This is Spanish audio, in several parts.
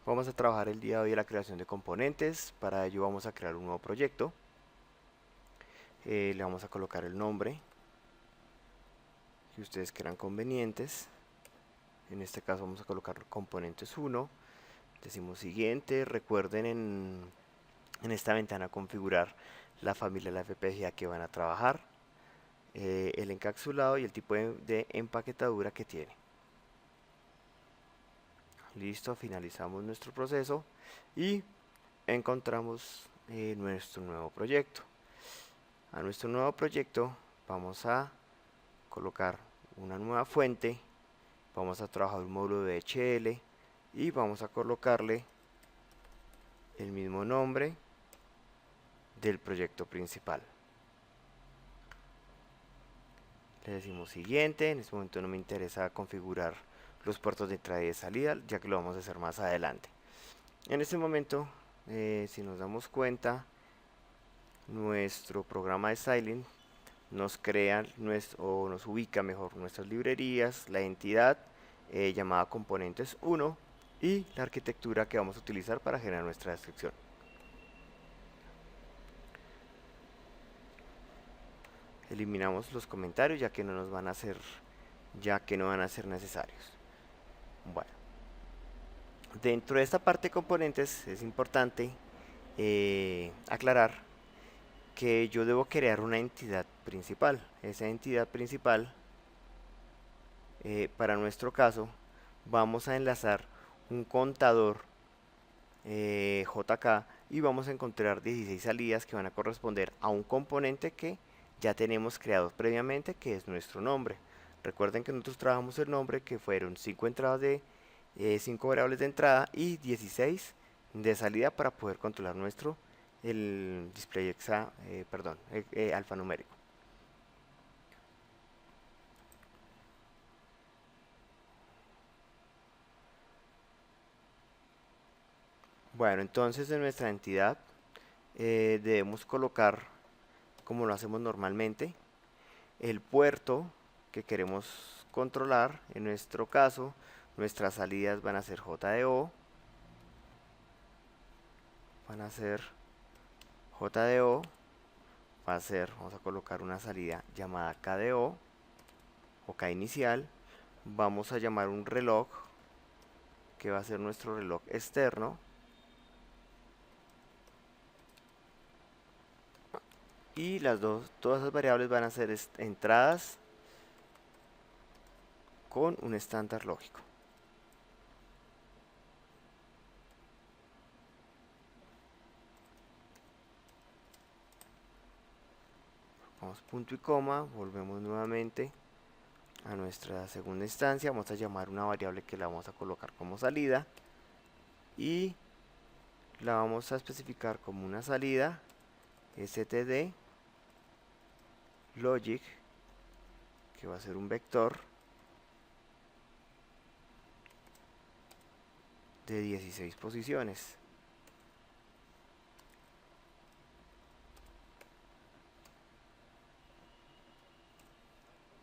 Vamos a trabajar el día de hoy en la creación de componentes. Para ello vamos a crear un nuevo proyecto. Le vamos a colocar el nombre que ustedes crean convenientes. En este caso vamos a colocar componentes 1. Decimos siguiente. Recuerden en esta ventana configurar la familia de la FPGA que van a trabajar, el encapsulado y el tipo de empaquetadura que tiene. Listo, finalizamos nuestro proceso y encontramos nuestro nuevo proyecto. A nuestro nuevo proyecto vamos a colocar una nueva fuente, vamos a trabajar un módulo de DHL y vamos a colocarle el mismo nombre del proyecto principal. Le decimos siguiente. En este momento no me interesa configurar los puertos de entrada y de salida, ya que lo vamos a hacer más adelante. En este momento, si nos damos cuenta, nuestro programa de styling nos crea o nos ubica mejor nuestras librerías, la entidad llamada componentes 1 y la arquitectura que vamos a utilizar para generar nuestra descripción. Eliminamos los comentarios ya que no van a ser necesarios. Bueno, dentro de esta parte de componentes es importante aclarar que yo debo crear una entidad principal. Esa entidad principal, para nuestro caso, vamos a enlazar un contador JK y vamos a encontrar 16 salidas que van a corresponder a un componente que ya tenemos creado previamente, que es nuestro nombre. Recuerden que nosotros trabajamos el nombre, que fueron 5 entradas de 5 variables de entrada y 16 de salida para poder controlar el display alfanumérico. Bueno, entonces en nuestra entidad debemos colocar, como lo hacemos normalmente, el puerto que queremos controlar. En nuestro caso, nuestras salidas van a ser JDO, vamos a colocar una salida llamada KDO o K inicial. Vamos a llamar un reloj que va a ser nuestro reloj externo. Y todas las variables van a ser entradas con un estándar lógico. Vamos punto y coma, volvemos nuevamente a nuestra segunda instancia. Vamos a llamar una variable que la vamos a colocar como salida y la vamos a especificar como una salida std logic, que va a ser un vector de 16 posiciones.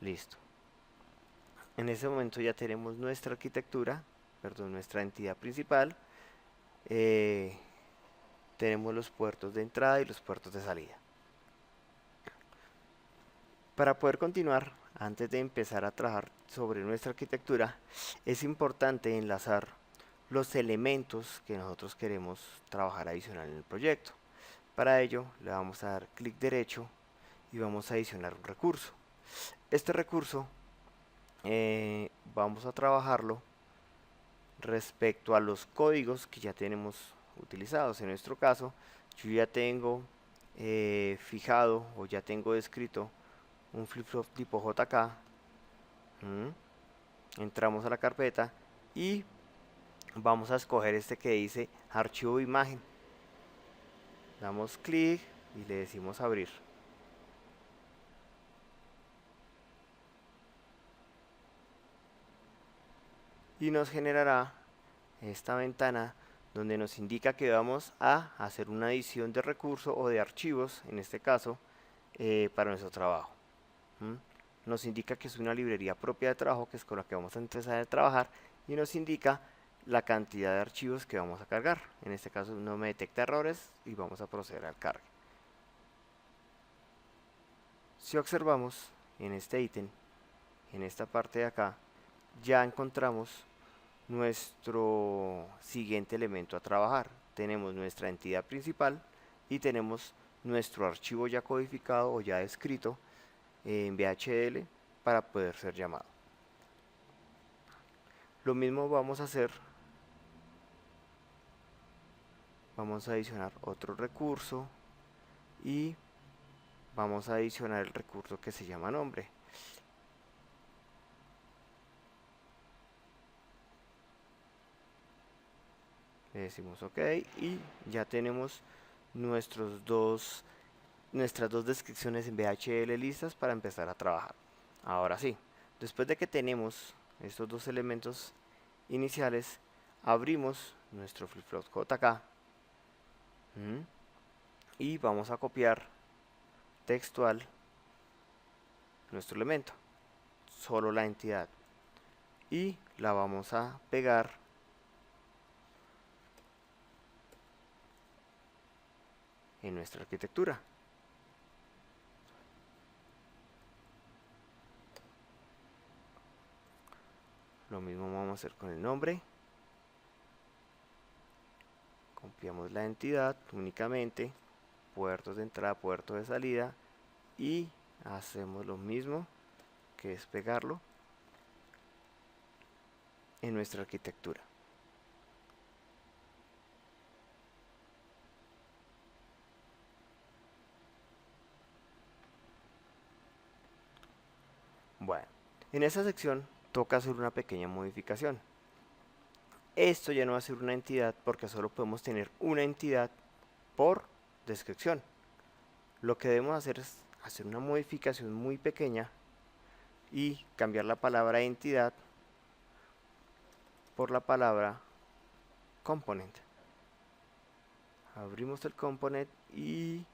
Listo. En ese momento ya tenemos nuestra arquitectura, nuestra entidad principal. Tenemos los puertos de entrada y los puertos de salida. Para poder continuar, antes de empezar a trabajar sobre nuestra arquitectura, es importante enlazar los elementos que nosotros queremos trabajar adicional en el proyecto. Para ello, le vamos a dar clic derecho y vamos a adicionar un recurso. Este recurso vamos a trabajarlo respecto a los códigos que ya tenemos utilizados. En nuestro caso, yo ya tengo fijado o ya tengo descrito un flip-flop tipo JK. Entramos a la carpeta y vamos a escoger este que dice archivo de imagen. Damos clic y le decimos abrir. Y nos generará esta ventana donde nos indica que vamos a hacer una adición de recursos o de archivos, en este caso, para nuestro trabajo. Nos indica que es una librería propia de trabajo, que es con la que vamos a empezar a trabajar, y nos indica la cantidad de archivos que vamos a cargar. En este caso no me detecta errores y vamos a proceder al cargue. Si observamos en este ítem, en esta parte de acá, ya encontramos nuestro siguiente elemento a trabajar. Tenemos nuestra entidad principal y tenemos nuestro archivo ya codificado o ya escrito en VHDL para poder ser llamado. Lo mismo vamos a hacer. Vamos a adicionar otro recurso y vamos a adicionar el recurso que se llama nombre. Le decimos OK y ya tenemos nuestras dos descripciones en VHDL listas para empezar a trabajar. Ahora sí, después de que tenemos estos dos elementos iniciales, abrimos nuestro flip-flop JK y vamos a copiar textual nuestro elemento, solo la entidad, y la vamos a pegar en nuestra arquitectura. Lo mismo vamos a hacer con el nombre. Copiamos la entidad únicamente, puertos de entrada, puertos de salida, y hacemos lo mismo, que es pegarlo en nuestra arquitectura. Bueno, en esta sección toca hacer una pequeña modificación. Esto ya no va a ser una entidad porque solo podemos tener una entidad por descripción. Lo que debemos hacer es hacer una modificación muy pequeña y cambiar la palabra entidad por la palabra component. Abrimos el component y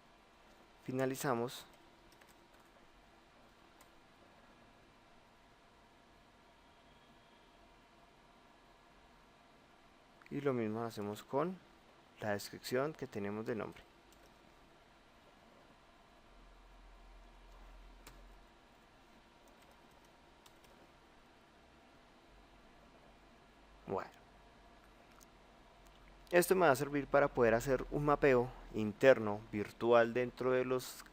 finalizamos. Y lo mismo hacemos con la descripción que tenemos de nombre. Bueno, esto me va a servir para poder hacer un mapeo interno virtual dentro de las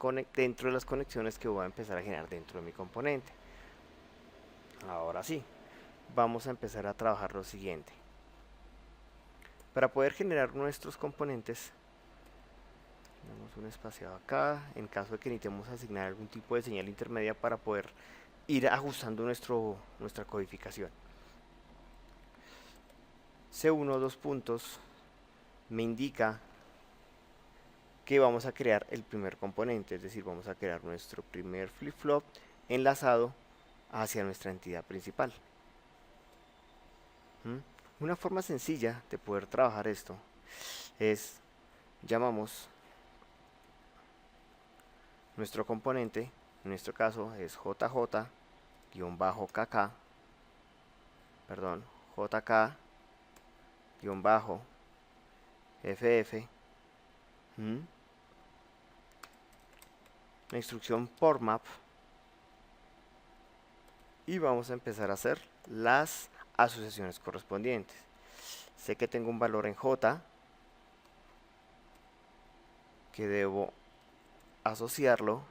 conexiones que voy a empezar a generar dentro de mi componente. Ahora sí, vamos a empezar a trabajar lo siguiente. Para poder generar nuestros componentes, tenemos un espaciado acá, en caso de que necesitemos asignar algún tipo de señal intermedia para poder ir ajustando nuestra codificación. C1, dos puntos, me indica que vamos a crear el primer componente, es decir, vamos a crear nuestro primer flip-flop enlazado hacia nuestra entidad principal. Una forma sencilla de poder trabajar esto es, llamamos nuestro componente, en nuestro caso es JJ-KK, perdón, JK-FF, la instrucción por map, y vamos a empezar a hacer las asociaciones correspondientes. Sé que tengo un valor en J que debo asociarlo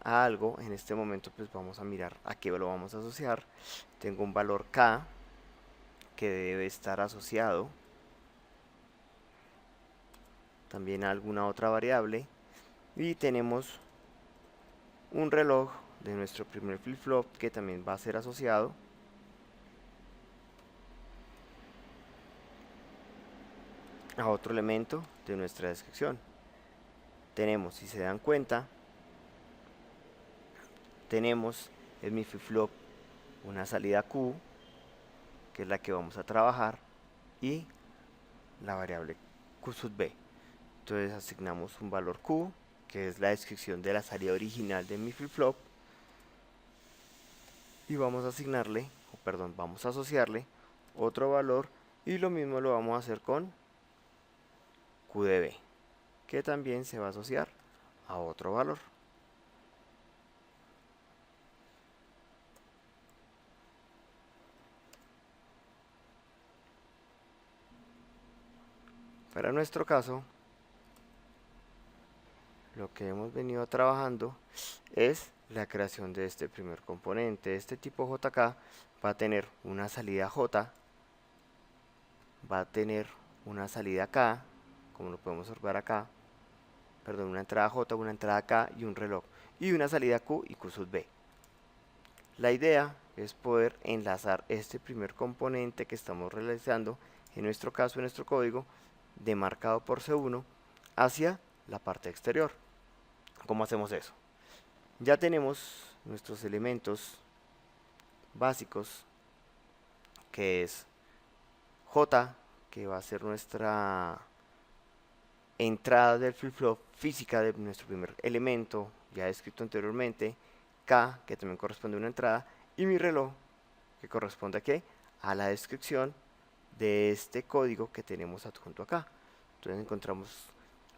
a algo. En este momento pues vamos a mirar a qué lo vamos a asociar. Tengo un valor K que debe estar asociado también a alguna otra variable, y tenemos un reloj de nuestro primer flip-flop que también va a ser asociado a otro elemento de nuestra descripción. Tenemos, si se dan cuenta, tenemos en mi flip-flop una salida Q, que es la que vamos a trabajar, y la variable Q sub B. Entonces asignamos un valor Q, que es la descripción de la salida original de mi flip-flop, y vamos a asignarle perdón, vamos a asociarle otro valor y lo mismo lo vamos a hacer con QDB, que también se va a asociar a otro valor. Para nuestro caso, lo que hemos venido trabajando es la creación de este primer componente. Este tipo JK va a tener una salida J, va a tener una salida K, como lo podemos observar acá, perdón, una entrada J, una entrada K y un reloj, y una salida Q y Q sub B. La idea es poder enlazar este primer componente que estamos realizando, en nuestro caso, en nuestro código, demarcado por C1, hacia la parte exterior. ¿Cómo hacemos eso? Ya tenemos nuestros elementos básicos, que es J, que va a ser nuestra entrada del flip-flop física de nuestro primer elemento, ya descrito anteriormente, K, que también corresponde a una entrada, y mi reloj, que corresponde a qué? A la descripción de este código que tenemos adjunto acá. Entonces encontramos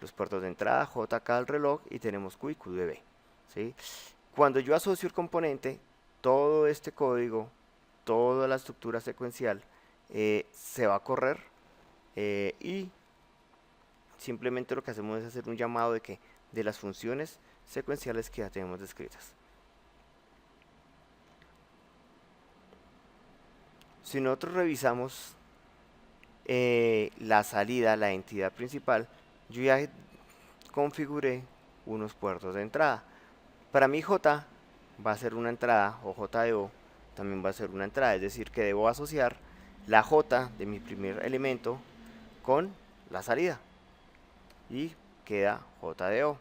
los puertos de entrada, JK al reloj, y tenemos Q y QDB, ¿sí? Cuando yo asocio el componente, todo este código, toda la estructura secuencial se va a correr, y simplemente lo que hacemos es hacer un llamado de las funciones secuenciales que ya tenemos descritas. Si nosotros revisamos la salida, la entidad principal, yo ya configuré unos puertos de entrada. Para mi J va a ser una entrada, o JDO también va a ser una entrada, es decir, que debo asociar la J de mi primer elemento con la salida, y queda JDO.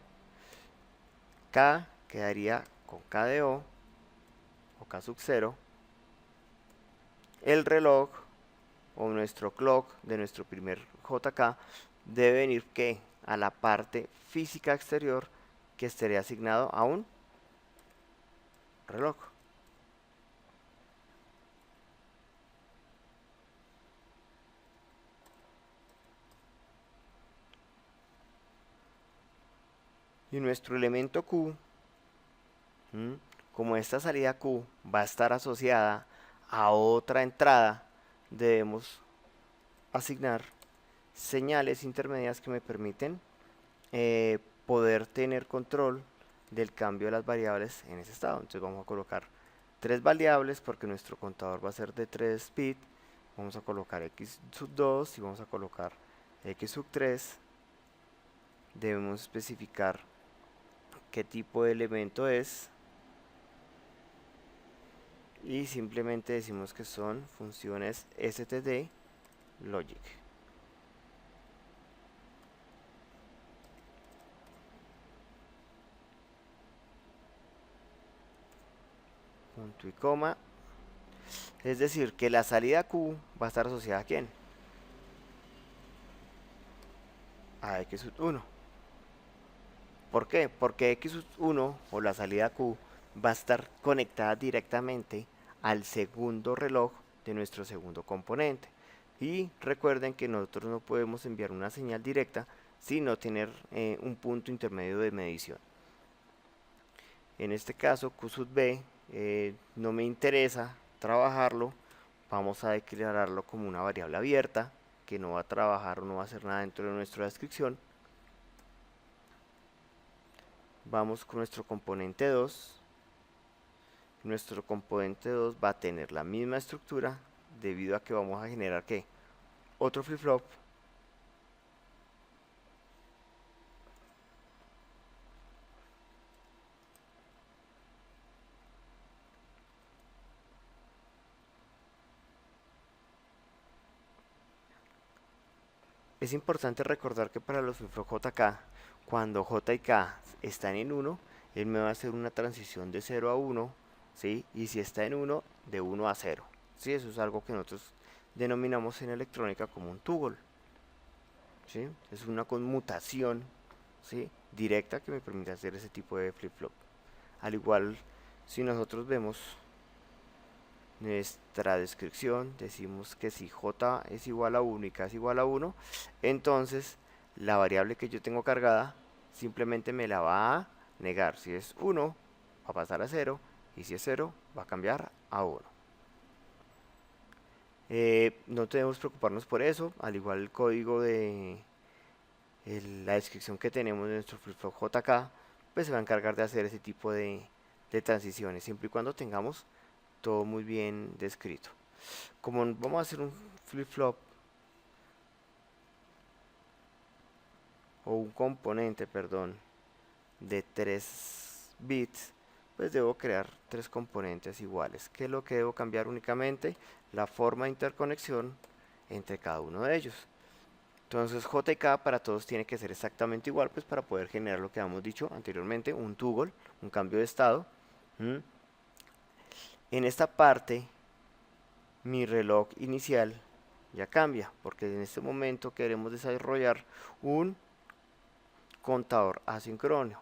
K quedaría con KDO o K sub 0. El reloj o nuestro clock de nuestro primer JK debe venir ¿qué? A la parte física exterior, que estaría asignado a un reloj. Y nuestro elemento Q, como esta salida Q va a estar asociada a otra entrada, debemos asignar señales intermedias que me permiten poder tener control del cambio de las variables en ese estado. Entonces vamos a colocar tres variables porque nuestro contador va a ser de 3 bits. Vamos a colocar x sub 2 y vamos a colocar x sub 3. Debemos especificar qué tipo de elemento es y simplemente decimos que son funciones std logic. Punto y coma. Es decir, que la salida Q va a estar asociada a ¿quién? A x sub 1. ¿Por qué? Porque x sub 1 o la salida Q va a estar conectada directamente al segundo reloj de nuestro segundo componente. Y recuerden que nosotros no podemos enviar una señal directa sino tener un punto intermedio de medición. En este caso Q sub B no me interesa trabajarlo, vamos a declararlo como una variable abierta que no va a trabajar o no va a hacer nada dentro de nuestra descripción. Vamos con nuestro componente 2. Nuestro componente 2 va a tener la misma estructura debido a que vamos a generar ¿qué? Otro flip-flop. Es importante recordar que para los flip-flop JK, cuando J y K están en 1, él me va a hacer una transición de 0 a 1, ¿sí? Y si está en 1, de 1 a 0. ¿Sí? Eso es algo que nosotros denominamos en electrónica como un toggle, ¿sí? Es una conmutación, ¿sí? Directa que me permite hacer ese tipo de flip-flop. Al igual, si nosotros vemos nuestra descripción decimos que si j es igual a 1 y k es igual a 1, entonces la variable que yo tengo cargada simplemente me la va a negar. Si es 1, va a pasar a 0, y si es 0, va a cambiar a 1. No debemos preocuparnos por eso, al igual el código de la descripción que tenemos de nuestro flip-flop JK, pues se va a encargar de hacer ese tipo de transiciones, siempre y cuando tengamos todo muy bien descrito. Como vamos a hacer un flip-flop o un componente, perdón, de 3 bits, pues debo crear 3 componentes iguales. ¿Qué es lo que debo cambiar únicamente? La forma de interconexión entre cada uno de ellos. Entonces J y K para todos tiene que ser exactamente igual, pues para poder generar lo que habíamos dicho anteriormente, un toggle, un cambio de estado. En esta parte, mi reloj inicial ya cambia, porque en este momento queremos desarrollar un contador asincrónico.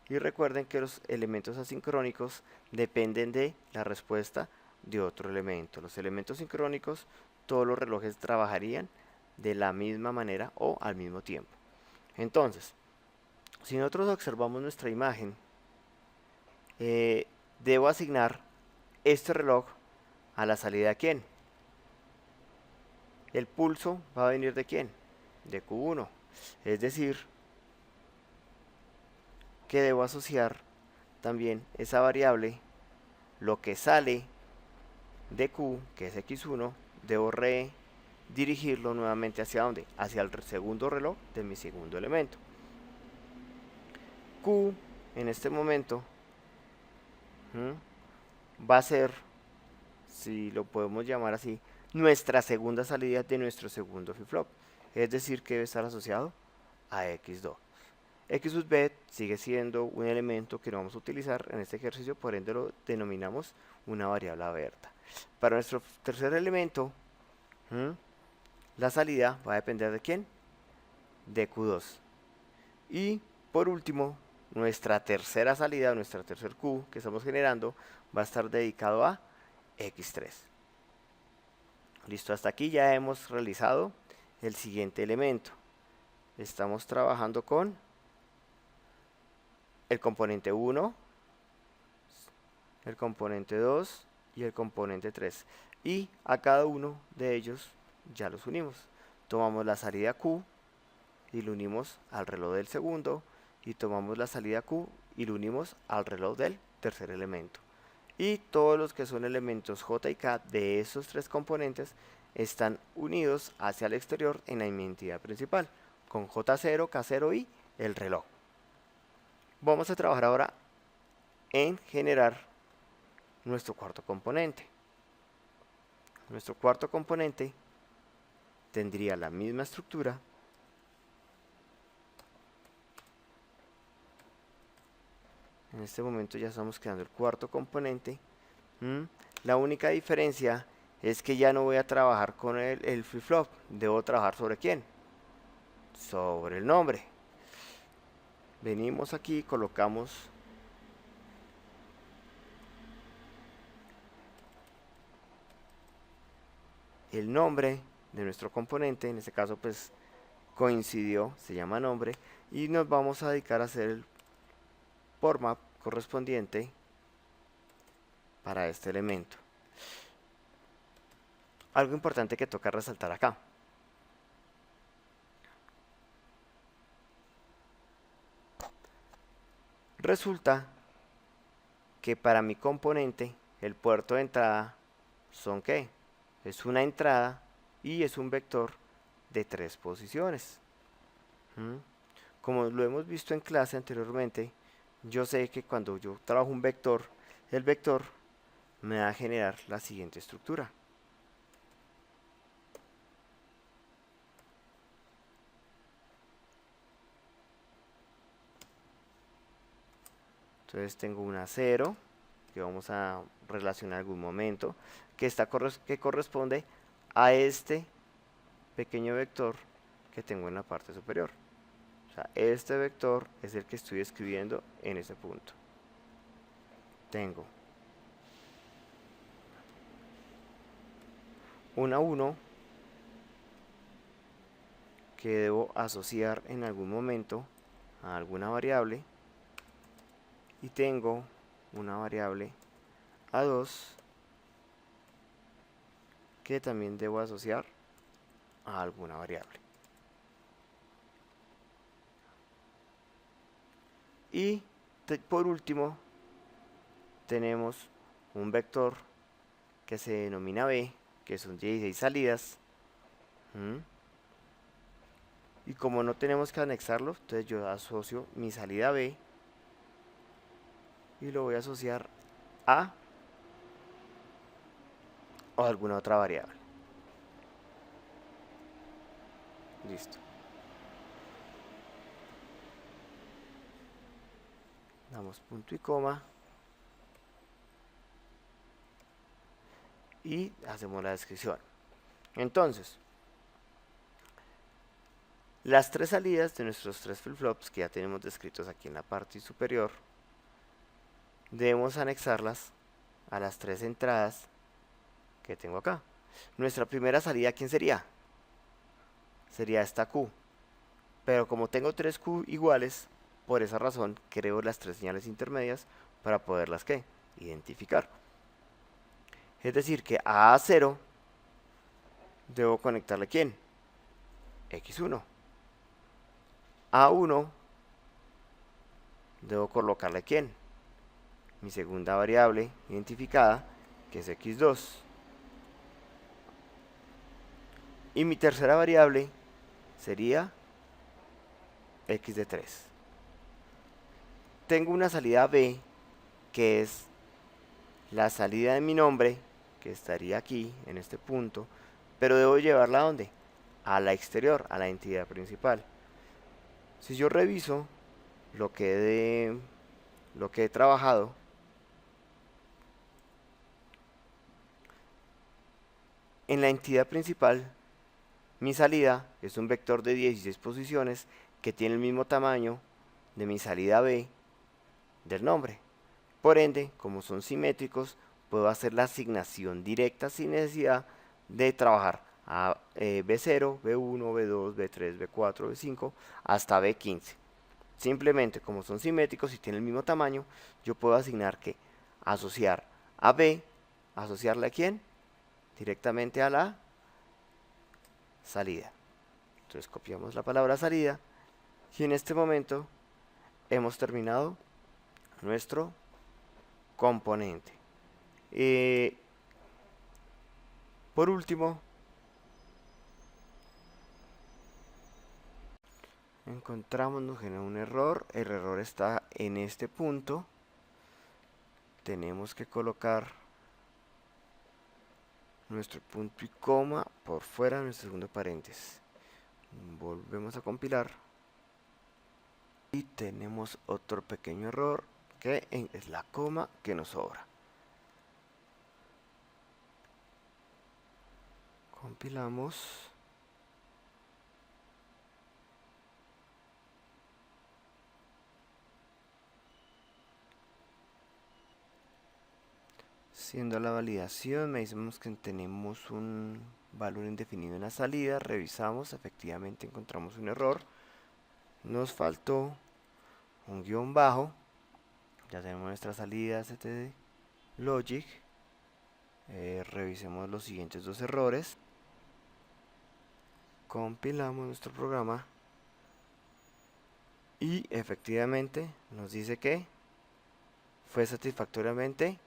Y recuerden que los elementos asincrónicos dependen de la respuesta de otro elemento. Los elementos sincrónicos, todos los relojes trabajarían de la misma manera o al mismo tiempo. Entonces, si nosotros observamos nuestra imagen, debo asignar este reloj a la salida de quién. El pulso va a venir de quién, de Q1. Es decir, que debo asociar también esa variable, lo que sale de Q, que es X1, debo redirigirlo nuevamente hacia dónde, hacia el segundo reloj de mi segundo elemento. Q en este momento va a ser, si lo podemos llamar así, nuestra segunda salida de nuestro segundo flip-flop. Es decir, que debe estar asociado a X2. X sub bet sigue siendo un elemento que no vamos a utilizar en este ejercicio, por ende lo denominamos una variable abierta. Para nuestro tercer elemento, la salida va a depender de quién, de Q2. Y por último, nuestra tercera salida, nuestra tercer Q que estamos generando, va a estar dedicado a X3. Listo, hasta aquí ya hemos realizado el siguiente elemento. Estamos trabajando con el componente 1, el componente 2 y el componente 3. Y a cada uno de ellos ya los unimos. Tomamos la salida Q y lo unimos al reloj del segundo, y tomamos la salida Q y lo unimos al reloj del tercer elemento. Y todos los que son elementos J y K de esos tres componentes están unidos hacia el exterior en la identidad principal, con J0, K0 y el reloj. Vamos a trabajar ahora en generar nuestro cuarto componente. Nuestro cuarto componente tendría la misma estructura, en este momento ya estamos creando el cuarto componente. La única diferencia es que ya no voy a trabajar con el flip-flop, debo trabajar sobre quién, sobre el nombre. Venimos aquí, colocamos el nombre de nuestro componente, en este caso pues coincidió, se llama nombre, y nos vamos a dedicar a hacer el format correspondiente para este elemento. Algo importante que toca resaltar acá. Resulta que para mi componente el puerto de entrada son ¿qué? Es una entrada y es un vector de 3 posiciones. Como lo hemos visto en clase anteriormente, yo sé que cuando yo trabajo un vector, el vector me va a generar la siguiente estructura. Entonces tengo una 0, que vamos a relacionar en algún momento, que corresponde a este pequeño vector que tengo en la parte superior. O sea, este vector es el que estoy escribiendo en ese punto. Tengo un A1 que debo asociar en algún momento a alguna variable, y tengo una variable A2 que también debo asociar a alguna variable. Y por último tenemos un vector que se denomina B, que son 16 salidas. Y como no tenemos que anexarlo, entonces yo asocio mi salida B y lo voy a asociar a o alguna otra variable. Listo. Damos punto y coma y hacemos la descripción. Entonces, las tres salidas de nuestros tres flip-flops que ya tenemos descritos aquí en la parte superior, debemos anexarlas a las tres entradas que tengo acá. Nuestra primera salida, ¿quién sería? Sería esta Q. Pero como tengo tres Q iguales, por esa razón creo las tres señales intermedias para poderlas ¿qué? Identificar. Es decir, que a A0 debo conectarle ¿quién? X1. A1 debo colocarle ¿quién? Mi segunda variable identificada, que es X2. Y mi tercera variable sería X de 3. Tengo una salida B, que es la salida de mi nombre, que estaría aquí, en este punto, pero debo llevarla ¿a dónde? A la exterior, a la entidad principal. Si yo reviso lo que he trabajado, en la entidad principal, mi salida es un vector de 16 posiciones que tiene el mismo tamaño de mi salida B del nombre. Por ende, como son simétricos, puedo hacer la asignación directa sin necesidad de trabajar a B0, B1, B2, B3, B4, B5 hasta B15. Simplemente como son simétricos y tienen el mismo tamaño, yo puedo asignar que asociar a B, asociarle a quién? Directamente a la salida. Entonces copiamos la palabra salida y en este momento hemos terminado nuestro componente. Por último, nos genera un error. El error está en este punto. Tenemos que colocar nuestro punto y coma por fuera de nuestro segundo paréntesis. Volvemos a compilar y tenemos otro pequeño error que es la coma que nos sobra. Compilamos. Siendo la validación, me decimos que tenemos un valor indefinido en la salida. Revisamos, efectivamente encontramos un error. Nos faltó un guión bajo. Ya tenemos nuestra salida std logic. Revisemos los siguientes dos errores. Compilamos nuestro programa y efectivamente nos dice que fue satisfactoriamente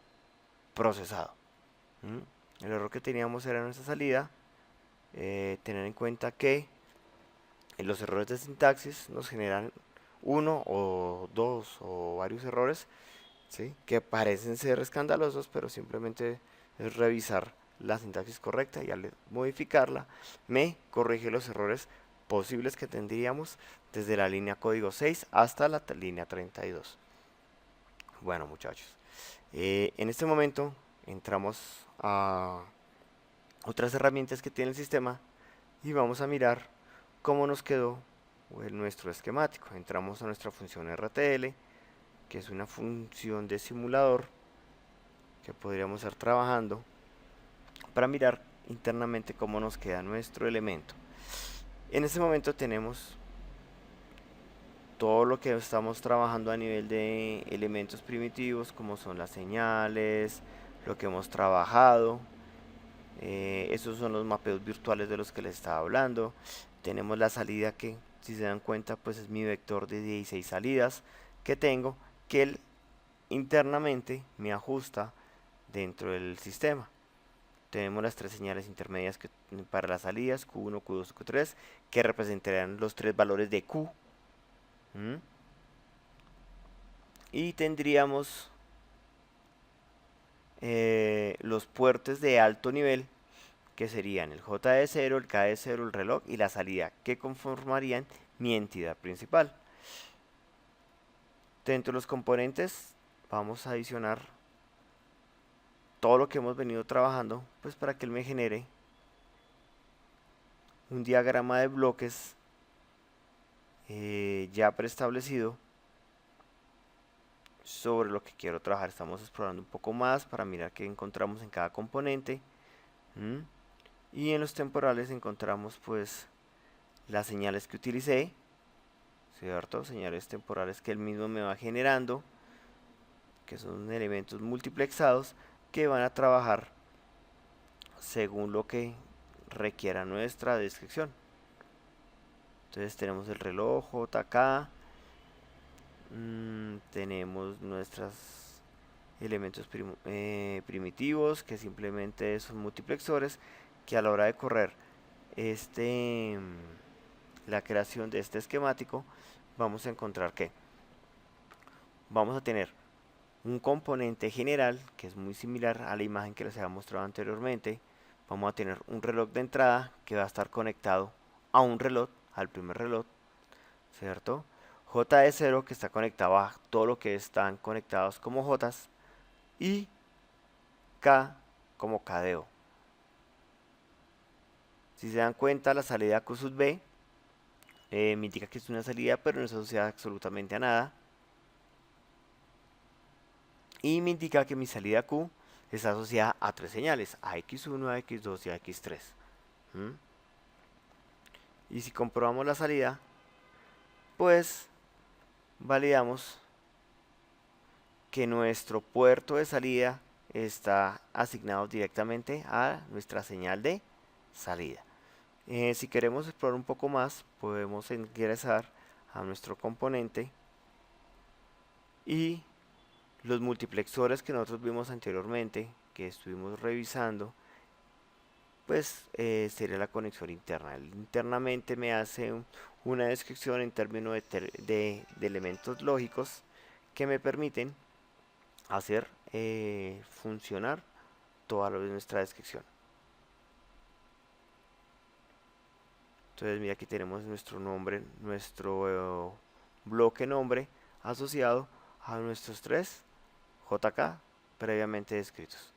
procesado. El error que teníamos era nuestra salida. Tener en cuenta que los errores de sintaxis nos generan uno o dos o varios errores, ¿sí? Que parecen ser escandalosos, pero simplemente es revisar la sintaxis correcta y al modificarla me corrige los errores posibles que tendríamos desde la línea código 6 hasta la línea 32. Bueno, muchachos, en este momento entramos a otras herramientas que tiene el sistema y vamos a mirar cómo nos quedó nuestro esquemático. Entramos a nuestra función RTL, que es una función de simulador que podríamos estar trabajando para mirar internamente cómo nos queda nuestro elemento. En este momento tenemos todo lo que estamos trabajando a nivel de elementos primitivos, como son las señales, lo que hemos trabajado. Esos son los mapeos virtuales de los que les estaba hablando. Tenemos la salida que, si se dan cuenta, pues es mi vector de 16 salidas que tengo, que él internamente me ajusta dentro del sistema. Tenemos las tres señales intermedias para las salidas, Q1, Q2, Q3, que representarán los tres valores de Q. Y tendríamos los puertos de alto nivel, que serían el JE0, el KE0, el reloj y la salida, que conformarían mi entidad principal. Dentro de los componentes vamos a adicionar todo lo que hemos venido trabajando, pues para que él me genere un diagrama de bloques ya preestablecido sobre lo que quiero trabajar. Estamos explorando un poco más para mirar qué encontramos en cada componente. Y en los temporales encontramos pues las señales que utilicé, ¿cierto? Señales temporales que él mismo me va generando, que son elementos multiplexados que van a trabajar según lo que requiera nuestra descripción. Entonces tenemos el reloj JK, tenemos nuestros elementos primitivos, que simplemente son multiplexores, que a la hora de correr la creación de este esquemático, vamos a encontrar que vamos a tener un componente general que es muy similar a la imagen que les había mostrado anteriormente. Vamos a tener un reloj de entrada que va a estar conectado a un reloj, al primer reloj, ¿cierto? JE0 que está conectado a todo lo que están conectados como Jotas, y K como KDO. Si se dan cuenta, la salida Q sub B me indica que es una salida, pero no es asociada absolutamente a nada. Y me indica que mi salida Q está asociada a tres señales, a X1, a X2 y a X3. Y si comprobamos la salida, pues validamos que nuestro puerto de salida está asignado directamente a nuestra señal de salida. Si queremos explorar un poco más, podemos ingresar a nuestro componente y los multiplexores que nosotros vimos anteriormente, que estuvimos revisando, pues sería la conexión interna. Él internamente me hace una descripción en términos de elementos lógicos que me permiten hacer funcionar toda nuestra descripción. Entonces mira, aquí tenemos nuestro nombre, nuestro bloque nombre asociado a nuestros tres JK previamente descritos.